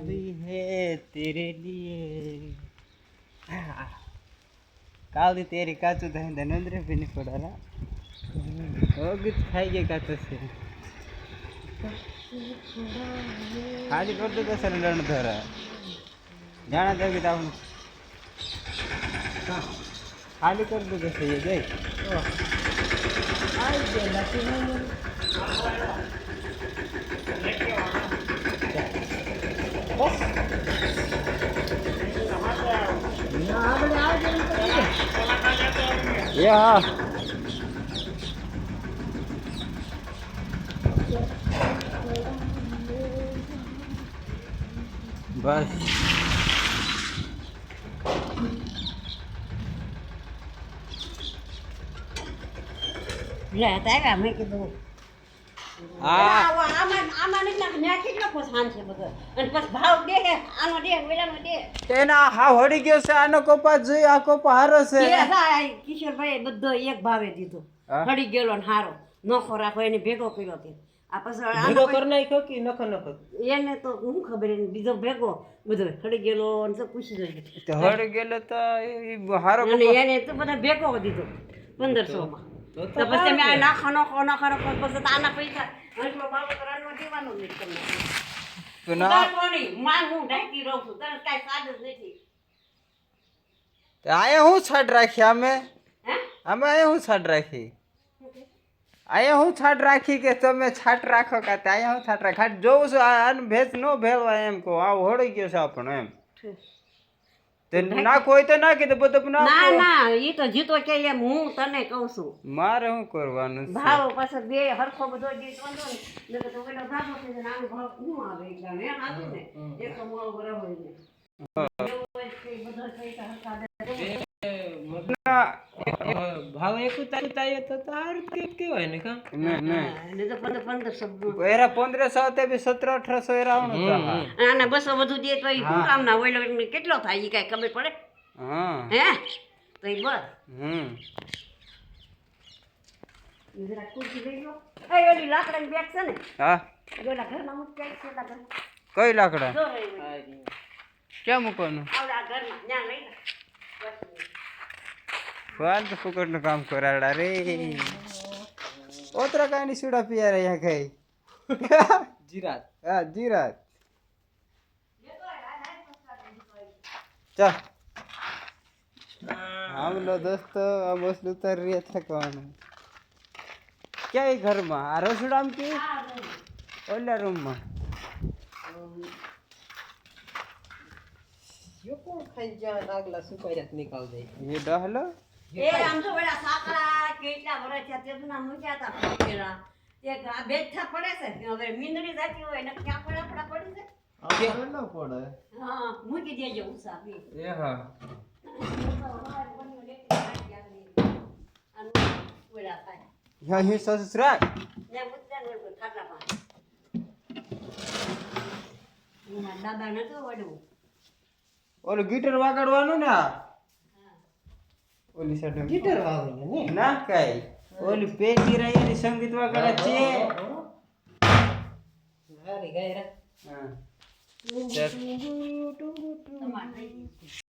भी है तेरे लिए काली तेरी काचू दही धनंद्र भी नहीं पड़ा रहा होगी खाइए का तो से खाली कर दो तो सिलेंडर धरा जाना दोगे तो खाली कर दो तो सही है जय हाँ बस લેતા આવ્યા મેં કીધું આમાં નહીં મેં કેટલો પસાન છે બધો અને પછી ભાવ દે આનો દે વેલાનો દે તેના હા હોડી ગયો છે આનો કપાસ જોઈ આ કપા હારો છે કિશોરભાઈ બધો એક ભાવે દીધો હળી ગયેલો ને હારો નખો રાખો એને ભેગો કર્યો તે આ પછી ભેગો કરી નાખ્યો કે નખો નખો એને તો હું ખબર એને બીજો ભેગો બધો હળી ગયેલો અને તો પૂછી જોઈએ તો હળી ગયેલો તો એ હારો અને એને તો બધા ભેગો દીધો 1500 માં તો પછી મેં નાખો પછી આના પૈસા હંસલો બાબો કરવાનો દેવાનો નહીં તમને તો ના કોની માં હું ઢાંકી રહું છું તને કાઈ સાદ જ નથી આયા હું છાડ રાખી અમે હે અમે આયા હું છાડ રાખી આયા હું છાડ રાખી કે તમે છાટ રાખો કે આયા હું છાટ રાખી ખાટ જોઉં છું આ ભેજ નો ભેળવા એમ કહો આ હોળી ગયો છે આપણો એમ તે નાખો હોય તો નાખી દે બધું ના ના ઈ તો જીતો કે એમ હું તને કહું છું મારે શું કરવાનું છે ભાવ પાછો બે હરખો બધો જીત વાંધો ને તો પેલો ભાગો છે ને આનો ભાવ હું આવે એટલે ને હાથું ને એક તો મોળો બરાબર ને ભાવ એક ઉતારીએ તો તાર કેવાય ને કા ને તો 1500 એરા 1500 તે બી 1700-1800 એરા આવવાનું છે આના 200 બધું દે તો ઈ શું કામ ના હોય કેટલો થાય ઈ કાઈ ખબર પડે હા હે તો ઈ બસ જરા કુર્સી લઈ લો એ ઓલી લાકડાની બેગ છે ને હા ઓલા ઘરમાં મૂકી છે લાકડા કઈ લાકડા જો ક્યાં મૂકવાનું આવડા ઘરમાં ન્યા લઈ લે ફાલતુ ફુકટનું કામ કરાડા રે ઓતરા કાની સુડા પિયા રહ્યા કઈ જીરાત હા જીરાત ચા हम लो दोस्तो अब बस उतर रही था कौन क्या है घर में आ रसोड़ाम की ओला रूम में यो कोण खाई जा नागला सुपाऱ्यात निकाल दे ये डहलो એ આમ તો વેલા સાકરા કેટલા વર્ષ થયા તે ના મૂક્યા હતા પેલા તે બેઠા પડે છે હવે મીંદડી જાતી હોય ને ક્યાં પડા પડી છે આ ન પડે હા મૂકી દેજો ઉસાબી ये हाँ यहाँ ही ससुरा ને મુદ્દા ને ખાટલા પા દાદા ને તો વડવું ઓલો ગીટર વાગાડવાનું ને ઓલી સાઈડ ગીટર વાવે ને ના કઈ ઓલી પેટી રહી એની સંગીત વાગાડે છે હારી ગાયરા હા તમારે